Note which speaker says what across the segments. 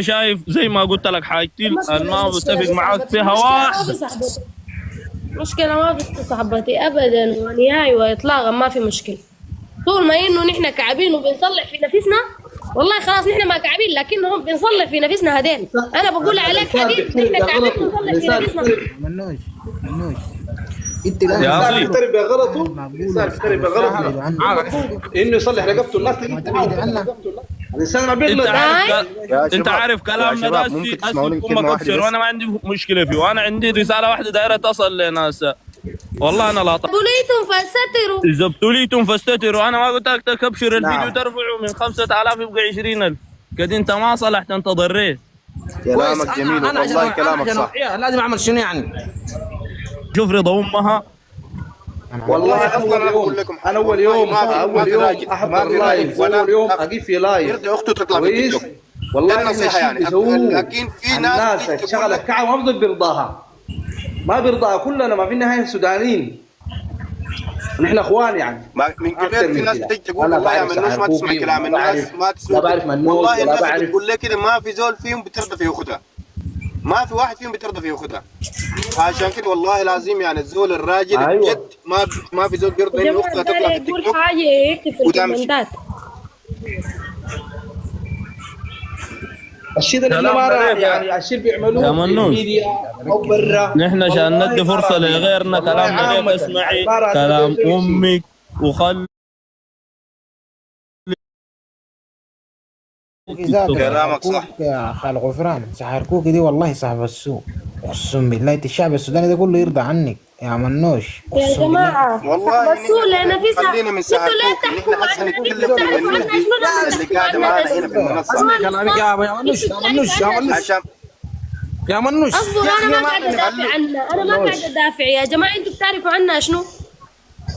Speaker 1: شايف زي ما قلت لك حاجتي ما بتفق معاك فيها واحد.
Speaker 2: مشكلة ما في صاحبتي ابدا ونهائي واطلاقا ما في مشكلة. طول ما انه نحن كعبين وبنصلح في نفسنا والله خلاص نحن ما كعبين لكنهم بنصلح في نفسنا هدين. انا بقول عليك حبيب نحن كعبين بنصلح في نفسنا.
Speaker 3: منوش انت الان
Speaker 1: يا اخي
Speaker 4: يعترف بغلطه، يعترف بغلطه انه يصلح رقبته الناس الانسان ما بيغلط.
Speaker 1: انت عارف كلامنا ده هم كبشر وانا ما عندي مشكله فيه، وانا عندي رساله واحده دايره تصل لناس. والله انا لا
Speaker 2: ابتليتم فاستتروا،
Speaker 1: اذا ابتليتم فاستتروا. انا ما قلت لك تكبشر الفيديو ترفعه من 5000 يبقى 20,000 كده انت ما صلحت، انت ضريت.
Speaker 4: كلامك جميل والله كلامك صح.
Speaker 3: لازم اعمل شنو يعني؟
Speaker 1: شوف رضا امها.
Speaker 4: والله انا اول يوم احضر لايف واول يوم اجي في لايف
Speaker 5: يرضي اخته تطلع في التيك توك.
Speaker 4: والله
Speaker 5: النصيحه يعني اكيد في
Speaker 4: ناس شغله كعب ما بضل بيرضاها، ما بيرضاها كلنا، ما في النهايه سودانيين ونحن اخوان يعني.
Speaker 5: من كبير في ناس تيجي تقول والله يا منوش ما تسمع كلام الناس، ما تسمع.
Speaker 4: لا بعرف منوش
Speaker 5: والله
Speaker 4: ولا
Speaker 5: الناس
Speaker 4: بعرف.
Speaker 5: بتقول لي كده ما في زول فيهم بترضى في اختها، ما في واحد فيهم بترضى في اختها. عشان كده والله لازم يعني الزول الراجل
Speaker 4: أيوة.
Speaker 5: جد ما في زول بيرضى انه اختها تطلع في التيك
Speaker 2: يقول
Speaker 5: توك
Speaker 2: حاجة هيك في الكومنتات.
Speaker 4: الشيء اللي ما يعني الشيء بيعملوه في الميديا او برا.
Speaker 1: نحن عشان ندي فرصه لغيرنا كلامنا غير اسمعي كلام امك وخلي
Speaker 5: كلامك صح
Speaker 3: يا خال غفران. سحر كوكي دي والله صاحب السوق، اقسم بالله الشعب السوداني ده كله يرضى عنك يا منوش.
Speaker 2: يا جماعة
Speaker 5: والله
Speaker 2: بس هو لنا في
Speaker 5: خلينا من ساعة نحن بس هنتكلم في اللي قاعدة معنا هنا في المنصة.
Speaker 3: كلامك يا منوش يا منوش يا منوش
Speaker 5: عشان
Speaker 3: يا منوش.
Speaker 2: اصبر انا ما قاعدة ادافع عنها، انا ما قاعدة ادافع يا جماعة. انتوا بتعرفوا عنها شنو؟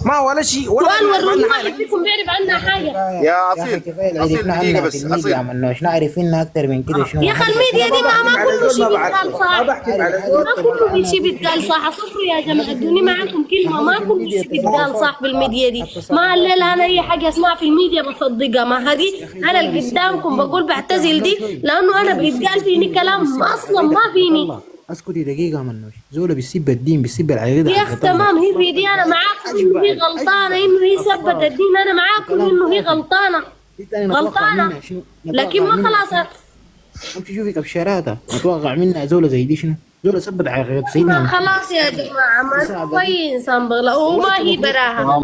Speaker 3: ما ولا شيء ولا
Speaker 2: سؤال وروني واحد فيكم بيعرف عنها حاجة.
Speaker 5: يا أصيل
Speaker 3: عرفنا
Speaker 5: دقيقة
Speaker 3: عنها
Speaker 5: بس
Speaker 3: في الميديا يا منوش، نعرف انها اكثر من كده شنو.
Speaker 2: يا اخي الميديا دي ما كله شيء بيتقال صح،
Speaker 4: ما بحكي على
Speaker 2: ما كله شيء بيتقال صح. صفروا يا جماعة ادوني معاكم كلمة، ما كله شيء بيتقال صح في الميديا دي. ما الليلة انا اي حاجة اسمعها في الميديا بصدقها. ما هذه انا اللي قدامكم بقول بعتزل دي لانه انا بيتقال فيني كلام اصلا ما فيني.
Speaker 3: اسكتي دقيقة يا منوش، زوله بيسب الدين بيسب العقيدة.
Speaker 2: يا اخي تمام هي في دي انا معاكم انه هي غلطانة، انه هي سبت الدين انا معاكم انه هي غلطانة لكن ما خلاص.
Speaker 3: امشي شوفي كبشراتها متوقع منها زوله زي دي شنو؟ زوله سبت عقيدة سيدنا.
Speaker 2: ما خلاص يا جماعة ما اي انسان بغلا وما هي براها.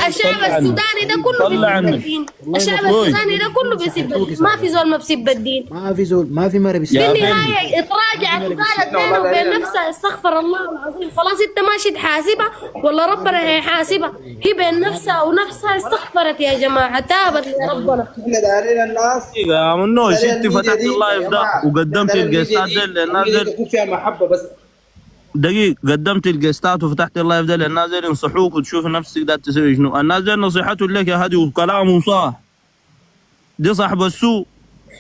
Speaker 2: الشعب السوداني ده كله بيسب الدين، الشعب السوداني ده كله بيسب الدين، ما في زول ما بيسب الدين.
Speaker 3: ما في زول ما في مرة بيسب.
Speaker 2: في النهاية اتراجعت وقالت بينه وبين نفسها استغفر الله العظيم. خلاص انت ماشي تحاسبها ولا ربنا هيحاسبها؟ هي بين نفسها ونفسها استغفرت يا جماعة، تابت لربنا.
Speaker 4: احنا دارين الناس
Speaker 1: يا منوش انت فتحت اللايف ده وقدمت القيسات دي للناس
Speaker 4: يكون فيها محبه بس.
Speaker 1: دقيق قدمت القيسات وفتحت اللايف ده للناس دي ينصحوك وتشوف نفسك ده تسوي شنو. الناس دي نصيحتهم لك يا هادي وكلامهم صح. دي صاحب السوق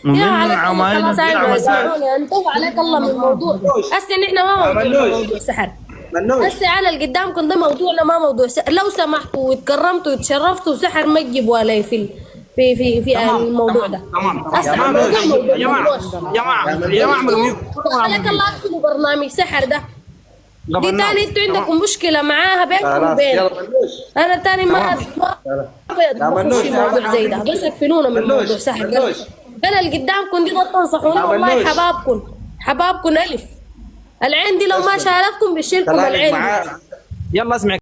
Speaker 1: ومن عمايل
Speaker 2: اسمعوني انتوا عليك الله من الموضوع. هسه نحن ما موضوع سحر، هسه على اللي قدامكم ده موضوعنا ما موضوع لو سمحتوا وتكرمتوا وتشرفتوا سحر ما تجيبوا علي في الموضوع ده.
Speaker 3: تمام يا جماعة يا جماعة اعملوا ميوت.
Speaker 2: عليك الله اكتبوا برنامج سحر ده. دي تاني انتوا عندكم مشكلة معاها بينكم وبين انا تاني ما بخش في موضوع زي ده، بس اكفلونا من موضوع سحر. انا اللي قدامكم دي ضد تنصحونا والله حبابكم الف. العين دي لو ما شالتكم بشيلكم العين.
Speaker 3: يلا اسمع